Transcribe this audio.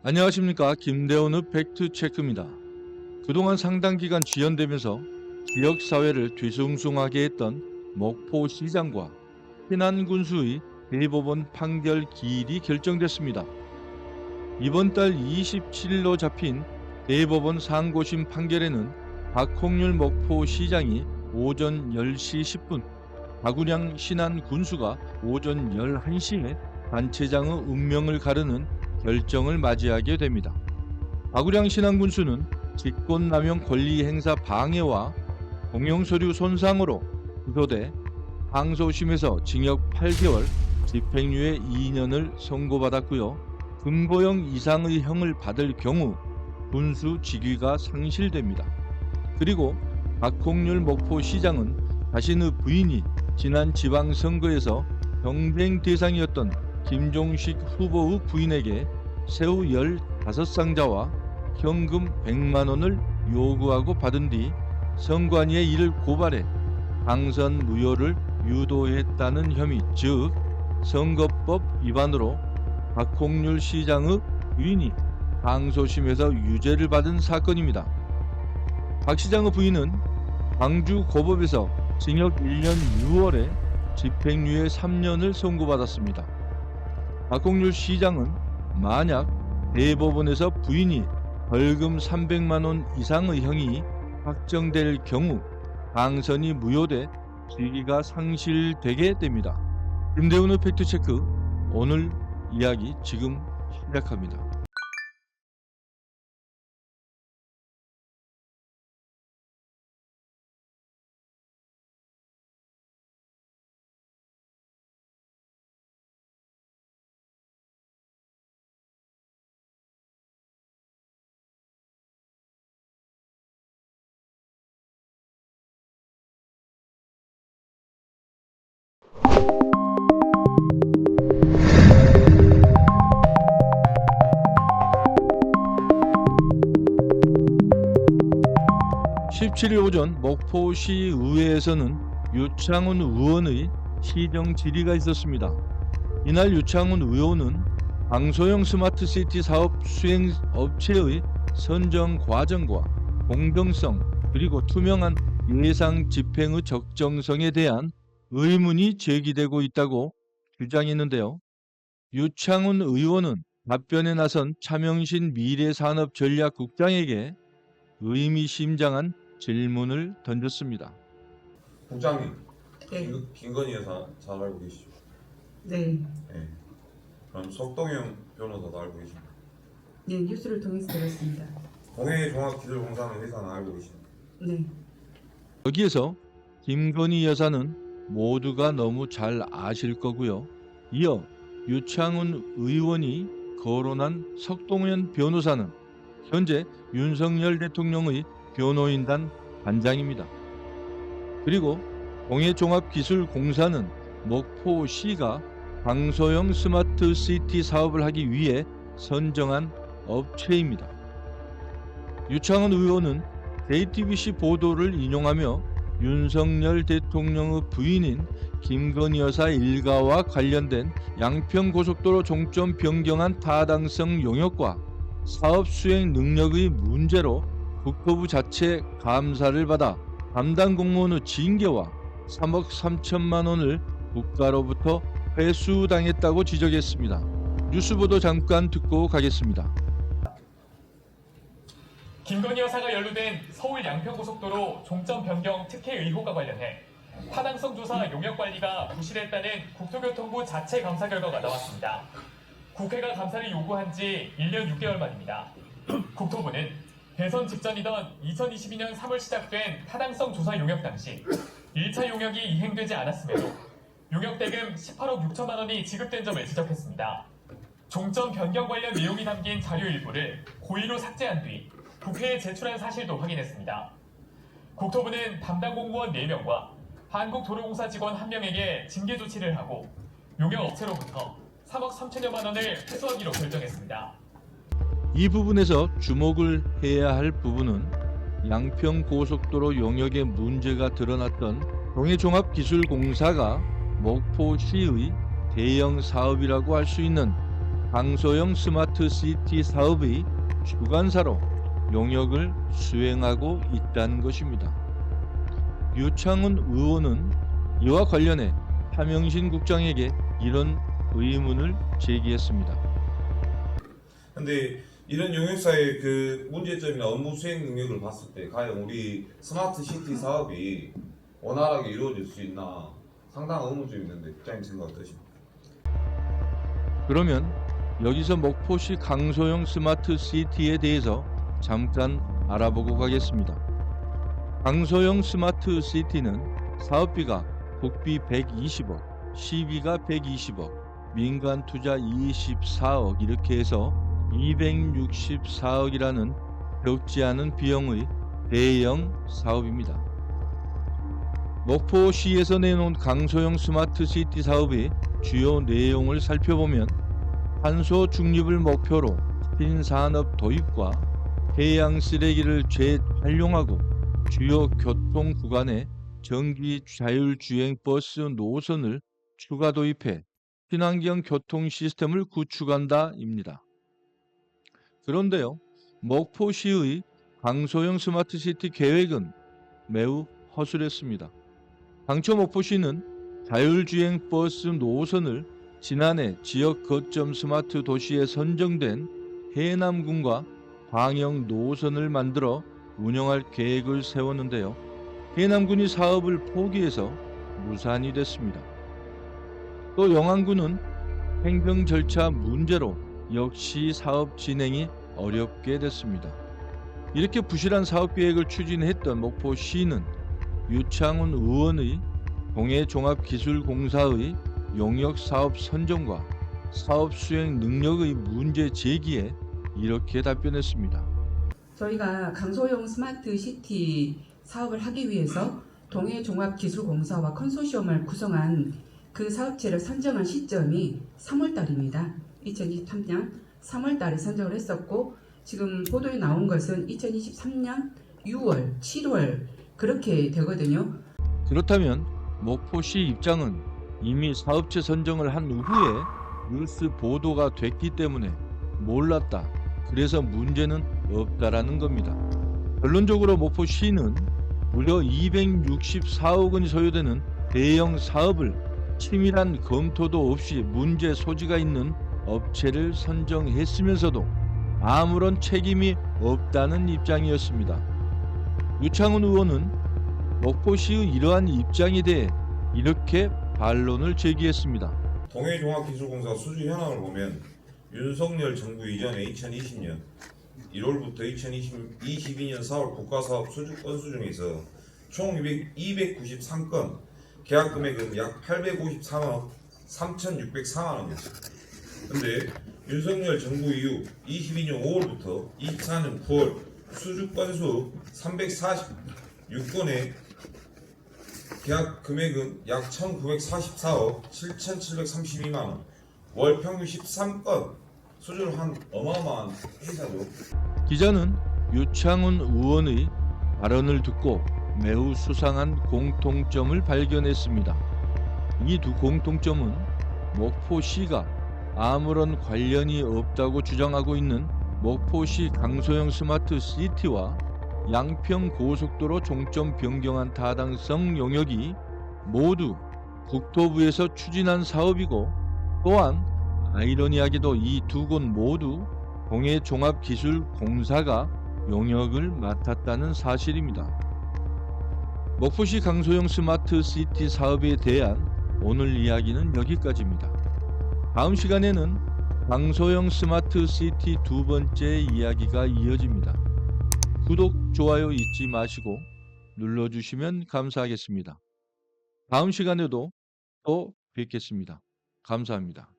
안녕하십니까. 김대원의 팩트체크입니다. 그동안 상당 기간 지연되면서 지역사회를 뒤숭숭하게 했던 목포시장과 신안군수의 대법원 판결 기일이 결정됐습니다. 이번 달 27일로 잡힌 대법원 상고심 판결에는 박홍률 목포시장이 오전 10시 10분, 박우량 신안군수가 오전 11시에 단체장의 운명을 가르는 결정을 맞이하게 됩니다. 박우량 신안군수는 직권남용 권리행사 방해와 공용서류 손상으로 기소돼 항소심에서 징역 8개월, 집행유예 2년을 선고받았고요. 금고형 이상의 형을 받을 경우 군수 직위가 상실됩니다. 그리고 박홍률 목포시장은 자신의 부인이 지난 지방선거에서 경쟁 대상이었던 김종식 후보의 부인에게 새우 15상자와 현금 100만 원을 요구하고 받은 뒤 선관위에 이를 고발해 당선 무효를 유도했다는 혐의, 즉 선거법 위반으로 박홍률 시장의 부인이 항소심에서 유죄를 받은 사건입니다. 박 시장의 부인은 광주고법에서 징역 1년 6월에 집행유예 3년을 선고받았습니다. 박홍률 시장은 만약 대법원에서 부인이 벌금 300만 원 이상의 형이 확정될 경우 당선이 무효돼 직위가 상실되게 됩니다. 김대훈의 팩트체크, 오늘 이야기 지금 시작합니다. (17일) 오전 목포시의회에서는 유창훈 의원의 시정 질의가 있었습니다. 이날 유창훈 의원은 방소형 스마트시티 사업 수행 업체의 선정 과정과 공정성 그리고 투명한 예상 집행의 적정성에 대한 의문이 제기되고 있다고 주장했는데요. 유창훈 의원은 답변에 나선 차명신 미래산업전략국장에게 의미심장한 질문을 던졌습니다. 국장님, 네. 김건희 여사 잘 알고 계시죠? 네. 네. 그럼 석동영 변호사도 알고 계십니까? 네, 뉴스를 통해서 들었습니다. 동해종합기술공사는 회사는 알고 계십니까? 네. 여기에서 김건희 여사는 모두가 너무 잘 아실 거고요. 이어 유창훈 의원이 거론한 석동현 변호사는 현재 윤석열 대통령의 변호인단 단장입니다. 그리고 동해종합기술공사는 목포시가 방소형 스마트시티 사업을 하기 위해 선정한 업체입니다. 유창훈 의원은 JTBC 보도를 인용하며 윤석열 대통령의 부인인 김건희 여사 일가와 관련된 양평고속도로 종점 변경안 타당성 용역과 사업 수행 능력의 문제로 국토부 자체 감사를 받아 담당 공무원의 징계와 3억 3천만 원을 국가로부터 회수당했다고 지적했습니다. 뉴스보도 잠깐 듣고 가겠습니다. 김건희 여사가 연루된 서울 양평고속도로 종점 변경 특혜 의혹과 관련해 타당성 조사 용역 관리가 부실했다는 국토교통부 자체 감사 결과가 나왔습니다. 국회가 감사를 요구한 지 1년 6개월 만입니다. 국토부는 대선 직전이던 2022년 3월 시작된 타당성 조사 용역 당시 1차 용역이 이행되지 않았음에도 용역 대금 18억 6천만 원이 지급된 점을 지적했습니다. 종점 변경 관련 내용이 담긴 자료 일부를 고의로 삭제한 뒤 국회에 제출한 사실도 확인했습니다. 국토부는 담당 공무원 4명과 한국도로공사 직원 1명에게 징계 조치를 하고 용역 업체로부터 3억 3천여만 원을 회수하기로 결정했습니다. 이 부분에서 주목을 해야 할 부분은 양평고속도로 용역에 문제가 드러났던 동해종합기술공사가 목포시의 대형 사업이라고 할 수 있는 강소형 스마트 시티 사업의 주관사로 용역을 수행하고 있다는 것입니다. 유창훈 의원은 이와 관련해 하명신 국장에게 이런 의문을 제기했습니다. 근데 이런 용역사의 그 문제점이나 업무 수행 능력을 봤을 때 과연 우리 스마트 시티 사업이 원활하게 이루어질 수 있나 상당한 의문점이 있는데 국장님 생각 어떠십니까? 그러면 여기서 목포시 강소형 스마트 시티에 대해서 잠깐 알아보고 가겠습니다. 강소형 스마트 시티는 사업비가 국비 120억, 시비가 120억, 민간 투자 24억 이렇게 해서 264억이라는 적지 않은 비용의 대형 사업입니다. 목포시에서 내놓은 강소형 스마트 시티 사업의 주요 내용을 살펴보면 탄소 중립을 목표로 신산업 도입과 해양 쓰레기를 재활용하고 주요 교통 구간에 전기 자율주행 버스 노선을 추가 도입해 친환경 교통 시스템을 구축한다입니다. 그런데요, 목포시의 강소형 스마트시티 계획은 매우 허술했습니다. 당초 목포시는 자율주행 버스 노선을 지난해 지역 거점 스마트 도시에 선정된 해남군과 광영 노선을 만들어 운영할 계획을 세웠는데요. 해남군이 사업을 포기해서 무산이 됐습니다. 또 영안군은 행정 절차 문제로 역시 사업 진행이 어렵게 됐습니다. 이렇게 부실한 사업 계획을 추진했던 목포시는 유창훈 의원의 동해종합기술공사의 용역사업 선정과 사업 수행 능력의 문제 제기에 이렇게 답변했습니다. 저희가 강소형 스마트 시티 사업을 하기 위해서 동해종합기술공사와 컨소시엄을 구성한 그 사업체를 선정한 시점이 3월달입니다. 2023년 3월달에 선정을 했었고 지금 보도에 나온 것은 2023년 6월, 7월 그렇게 되거든요. 그렇다면 목포시 입장은 이미 사업체 선정을 한 후에 뉴스 보도가 됐기 때문에 몰랐다. 그래서 문제는 없다라는 겁니다. 결론적으로 목포시는 무려 264억 원이 소요되는 대형 사업을 치밀한 검토도 없이 문제 소지가 있는 업체를 선정했으면서도 아무런 책임이 없다는 입장이었습니다. 유창훈 의원은 목포시의 이러한 입장에 대해 이렇게 반론을 제기했습니다. 동해종합기술공사 수주 현황을 보면 윤석열 정부 이전에 2020년 1월부터 2022년 4월 국가사업 수주 건수 중에서 총 293건, 계약 금액은 약 853억 3,604만 원이었습니다. 근데 윤석열 정부 이후 22년 5월부터 24년 9월 수주 건수 346건에 계약 금액은 약 1,944억 7,732만 원, 월 평균 13건 수주를 한 어마어마한 회사죠. 기자는 유창훈 의원의 발언을 듣고 매우 수상한 공통점을 발견했습니다. 이 두 공통점은 목포시가 아무런 관련이 없다고 주장하고 있는 목포시 강소형 스마트 시티와 양평 고속도로 종점 변경안 타당성 용역이 모두 국토부에서 추진한 사업이고, 또한 아이러니하게도 이 두 곳 모두 동해종합기술공사가 용역을 맡았다는 사실입니다. 목포시 강소형 스마트 시티 사업에 대한 오늘 이야기는 여기까지입니다. 다음 시간에는 강소형 스마트 시티 두 번째 이야기가 이어집니다. 구독, 좋아요 잊지 마시고 눌러주시면 감사하겠습니다. 다음 시간에도 또 뵙겠습니다. 감사합니다.